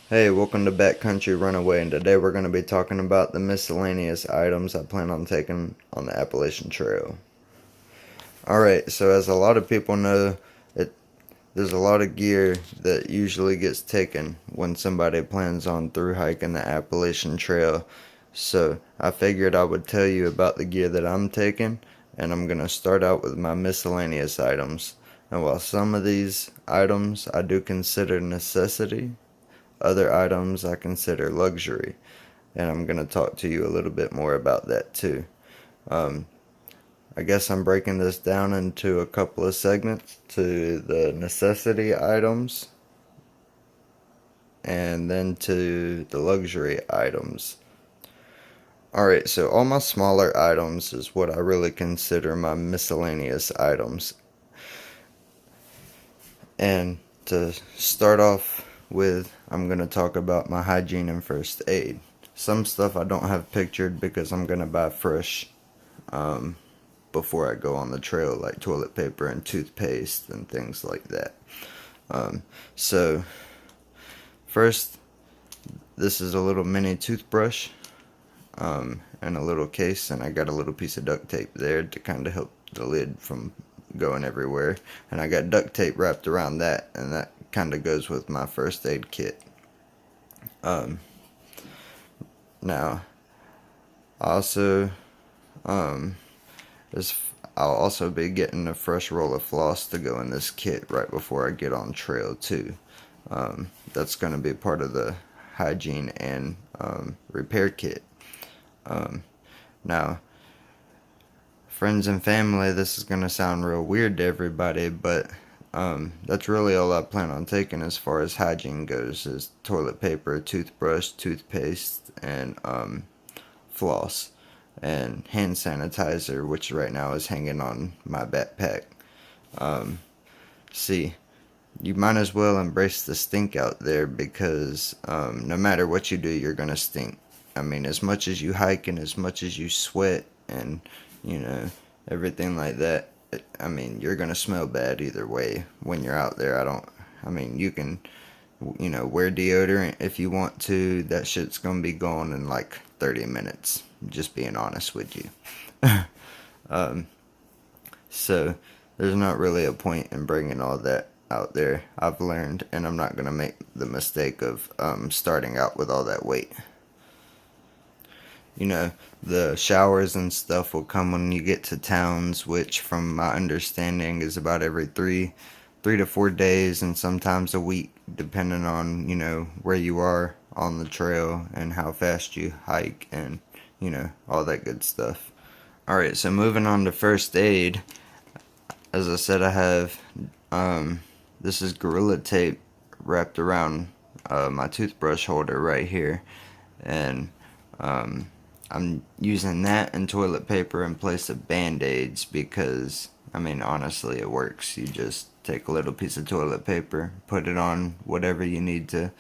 Hey, welcome to Backcountry Runaway, and today we're going to be talking about the miscellaneous items I plan on taking on the Appalachian Trail. Alright, so as a lot of people know, it, there's a lot of gear that usually gets taken when somebody plans on through hiking the Appalachian Trail. So I figured I would tell you about the gear that I'm taking, and I'm going to start out with my miscellaneous items. And while some of these items I do consider necessity, other items I consider luxury, and I'm going to talk to you a little bit more about that too. Um, I guess I'm breaking this down into a couple of segments to the necessity items and then to the luxury items. Alright, so all my smaller items is what I really consider my miscellaneous items. And to start off with, I'm going to talk about my hygiene and first aid. Some stuff I don't have pictured because I'm going to buy fresh before I go on the trail, like toilet paper and toothpaste and things like that. So, first, this is a little mini toothbrush and a little case, and I got a little piece of duct tape there to kind of help the lid from going everywhere. And I got duct tape wrapped around that, and that kind of goes with my first aid kit. Now, also, um, I'll also be getting a fresh roll of floss to go in this kit right before I get on trail too. That's going to be part of the hygiene and repair kit. Now, friends and family, this is going to sound real weird to everybody, but that's really all I plan on taking as far as hygiene goes, is toilet paper, toothbrush, toothpaste, and floss, and hand sanitizer, which right now is hanging on my backpack. See, you might as well embrace the stink out there because no matter what you do, you're going to stink. I mean, as much as you hike and as much as you sweat and, you know, everything like that, I mean, you're going to smell bad either way when you're out there. I mean, you can, wear deodorant if you want to. That shit's going to be gone in like 30 minutes, just being honest with you. So, there's not really a point in bringing all that out there, I've learned, and I'm not going to make the mistake of starting out with all that weight. The showers and stuff will come when you get to towns, which from my understanding is about every three to 4 days, and sometimes a week, depending on, where you are on the trail and how fast you hike and, all that good stuff. Alright, so moving on to first aid. As I said, I have, this is Gorilla Tape wrapped around my toothbrush holder right here. And I'm using that and toilet paper in place of Band-Aids because, I mean, honestly, it works. You just take a little piece of toilet paper, put it on whatever you need to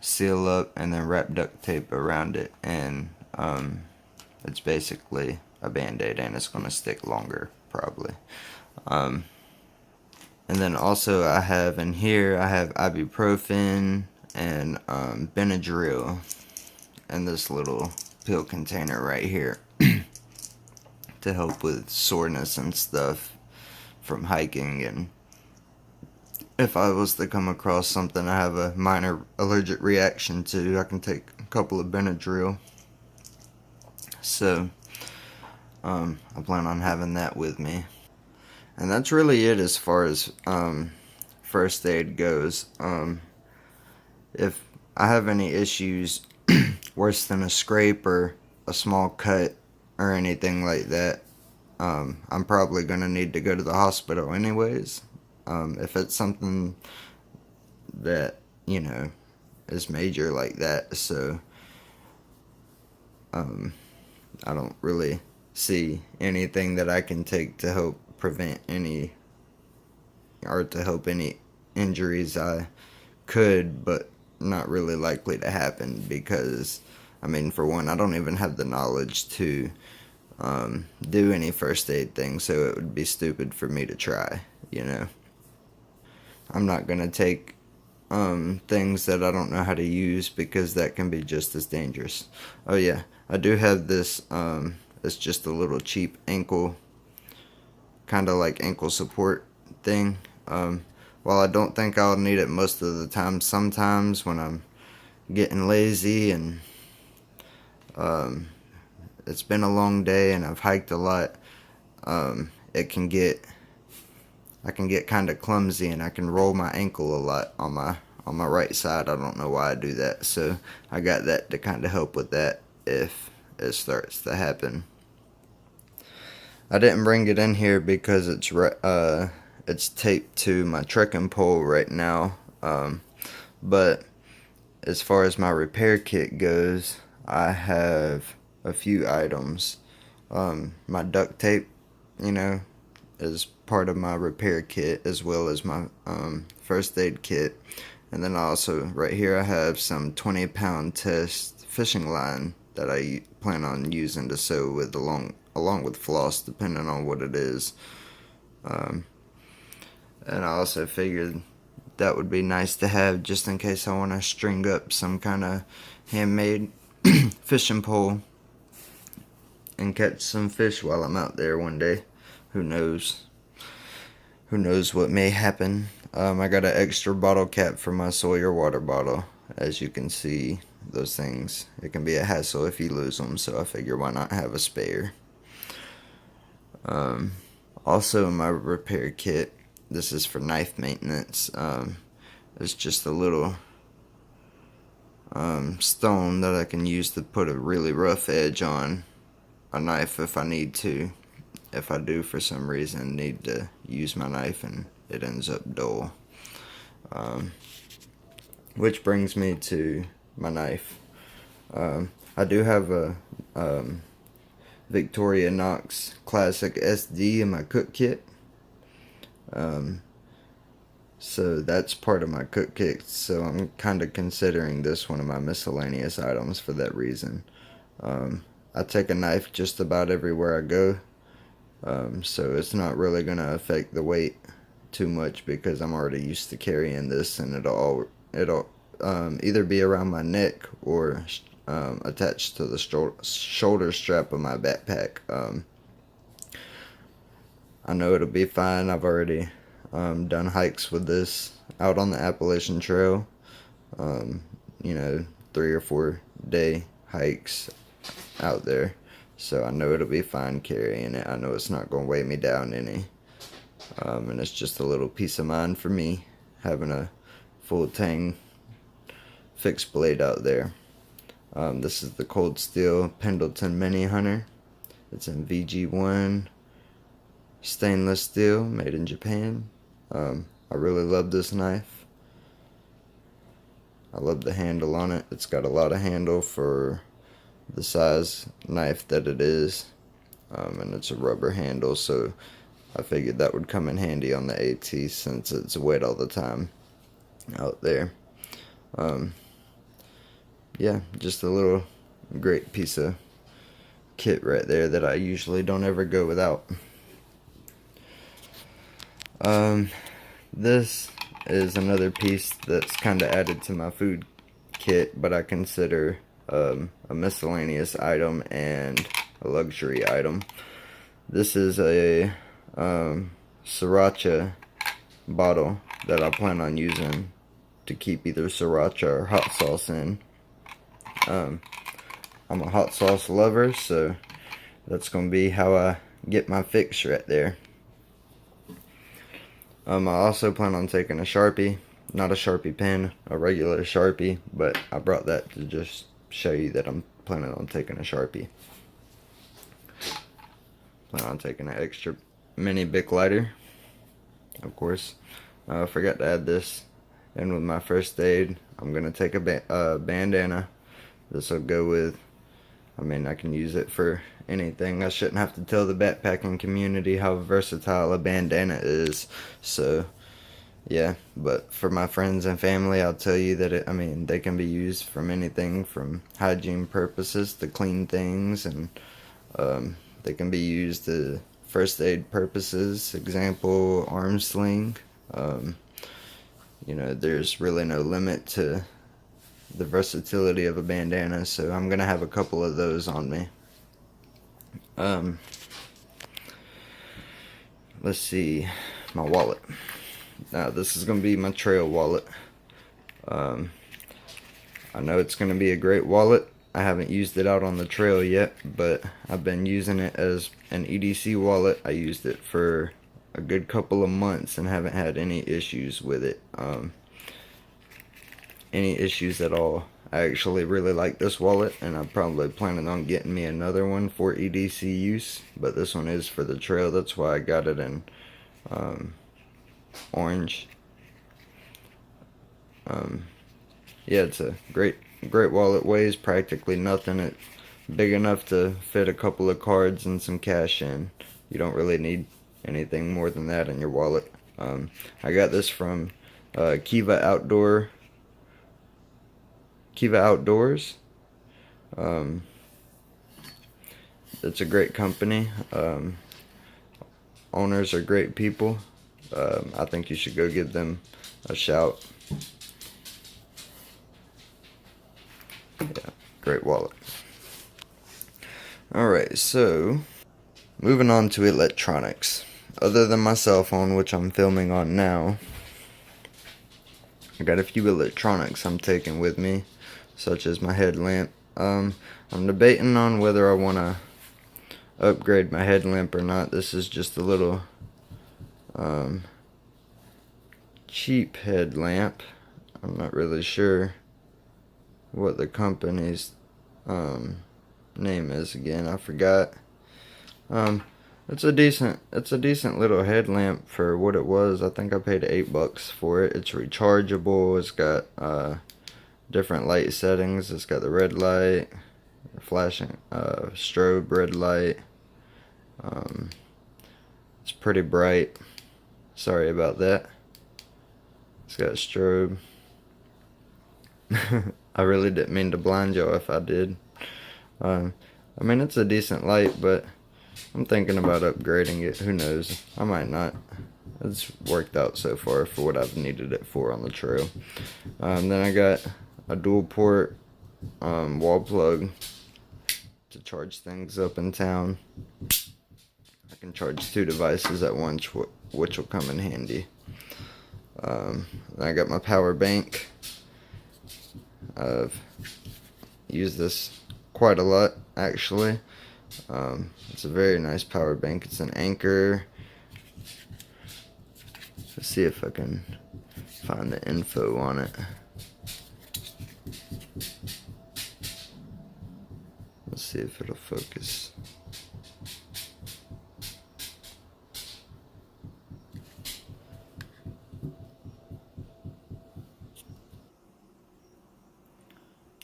seal up, and then wrap duct tape around it. And it's basically a Band-Aid, and it's going to stick longer, probably. And then also I have in here, I have ibuprofen and Benadryl in this little pill container right here to help with soreness and stuff from hiking. And if I was to come across something I have a minor allergic reaction to, I can take a couple of Benadryl. So I plan on having that with me. And that's really it as far as first aid goes. If I have any issues worse than a scrape or a small cut or anything like that, I'm probably going to need to go to the hospital anyways. If it's something that, is major like that. So I don't really see anything that I can take to help prevent any or to help any injuries I could, but not really likely to happen because, I mean, for one, I don't even have the knowledge to do any first aid thing, so it would be stupid for me to try, I'm not going to take things that I don't know how to use, because that can be just as dangerous. Oh yeah, I do have this, it's just a little cheap ankle, kind of like ankle support thing. While I don't think I'll need it most of the time, sometimes when I'm getting lazy and it's been a long day and I've hiked a lot, it can get I can get kind of clumsy and I can roll my ankle a lot on my right side. I don't know why I do that, so I got that to kind of help with that if it starts to happen. I didn't bring it in here because it's taped to my trekking pole right now. But as far as my repair kit goes, I have a few items. My duct tape, is part of my repair kit, as well as my first aid kit. And then also right here I have some 20-pound test fishing line that I plan on using to sew with along with floss, depending on what it is. And I also figured that would be nice to have just in case I want to string up some kind of handmade fishing pole and catch some fish while I'm out there one day. Who knows? Who knows what may happen? I got an extra bottle cap for my Sawyer water bottle. As you can see, those things, it can be a hassle if you lose them, so I figure why not have a spare. Also in my repair kit, this is for knife maintenance. It's just a little stone that I can use to put a really rough edge on a knife if I need to. If I do for some reason need to use my knife and it ends up dull. Which brings me to my knife. I do have a Victorinox Classic SD in my cook kit. So that's part of my cook kit, so I'm kind of considering this one of my miscellaneous items for that reason. I take a knife just about everywhere I go, so it's not really going to affect the weight too much because I'm already used to carrying this, and it'll either be around my neck or attached to the shoulder strap of my backpack. I know it'll be fine. I've already done hikes with this out on the Appalachian Trail. 3 or 4 day hikes out there. So I know it'll be fine carrying it. I know it's not going to weigh me down any. And it's just a little peace of mind for me having a full tang fixed blade out there. This is the Cold Steel Pendleton Mini Hunter. It's in VG1 stainless steel, made in Japan. I really love this knife. I love the handle on it. It's got a lot of handle for the size knife that it is. And it's a rubber handle, so I figured that would come in handy on the AT since it's wet all the time out there. Yeah, just a little great piece of kit right there that I usually don't ever go without. This is another piece that's kind of added to my food kit, but I consider a miscellaneous item and a luxury item. This is a sriracha bottle that I plan on using to keep either sriracha or hot sauce in. I'm a hot sauce lover, so that's going to be how I get my fix right there. I also plan on taking a Sharpie, not a Sharpie pen, a regular Sharpie, but I brought that to just show you that I'm planning on taking a Sharpie. Plan on taking an extra mini Bic lighter, of course. I forgot to add this in with my first aid. I'm going to take a bandana. This will go with, I can use it for anything. I shouldn't have to tell the backpacking community how versatile a bandana is. So, yeah. But for my friends and family, I'll tell you that they can be used from anything from hygiene purposes to clean things, and they can be used to first aid purposes. Example, arm sling. you know, there's really no limit to the versatility of a bandana, so I'm gonna have a couple of those on me. Let's see, my wallet. Now this is gonna be my trail wallet. I know it's gonna be a great wallet. I haven't used it out on the trail yet, but I've been using it as an EDC wallet. I used it for a good couple of months and haven't had any issues with it. Any issues at all. I actually really like this wallet, and I'm probably planning on getting me another one for EDC use, but this one is for the trail. That's why I got it in orange. Yeah, it's a great wallet. Weighs practically nothing. It's big enough to fit a couple of cards and some cash in. You don't really need anything more than that in your wallet. I got this from Kiva Outdoors. It's a great company. Owners are great people. I think you should go give them a shout. Yeah, great wallet. Alright, so moving on to electronics. Other than my cell phone, which I'm filming on now, I got a few electronics I'm taking with me, such as my headlamp. I'm debating on whether I want to upgrade my headlamp or not. This is just a little cheap headlamp. I'm not really sure what the company's name is again. I forgot. It's a decent little headlamp for what it was. I think I paid $8 for it. It's rechargeable. It's got different light settings. It's got the red light, flashing strobe red light. It's pretty bright. Sorry about that. It's got strobe. I really didn't mean to blind y'all if I did. I mean, it's a decent light, but I'm thinking about upgrading it. Who knows? I might not. It's worked out so far for what I've needed it for on the trail. Then I got a dual port wall plug to charge things up in town. I can charge 2 devices at once, which will come in handy. Then I got my power bank. I've used this quite a lot, actually. It's a very nice power bank. It's an Anker. Let's see if I can find the info on it. Let's see if it'll focus.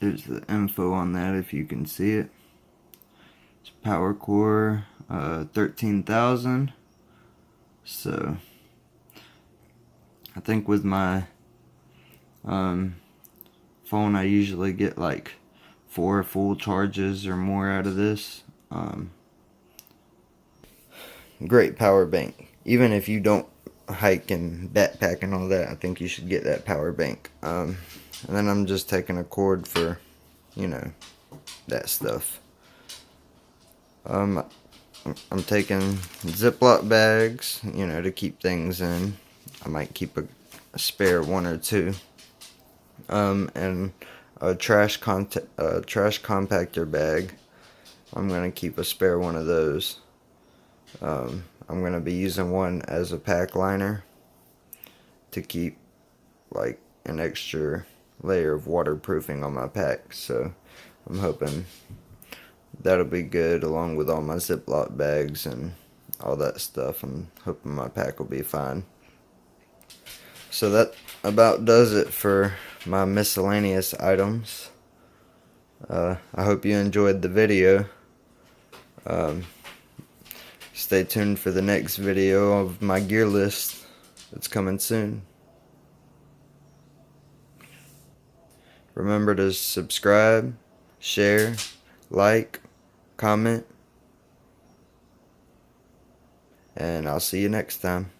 There's the info on that if you can see it. It's powercore 13,000. So I think with my phone I usually get like 4 full charges or more out of this. Great power bank. Even if you don't hike and backpack and all that, I think you should get that power bank. And then I'm just taking a cord for, you know, that stuff. I'm taking Ziploc bags, you know, to keep things in. I might keep a spare 1 or 2. And a trash compactor bag. I'm gonna keep a spare 1 of those. I'm gonna be using one as a pack liner to keep like an extra layer of waterproofing on my pack, so I'm hoping that'll be good along with all my Ziploc bags and all that stuff. I'm hoping my pack will be fine. So that about does it for my miscellaneous items. I hope you enjoyed the video. Stay tuned for the next video of my gear list. It's coming soon. Remember to subscribe, share, like, comment, and I'll see you next time.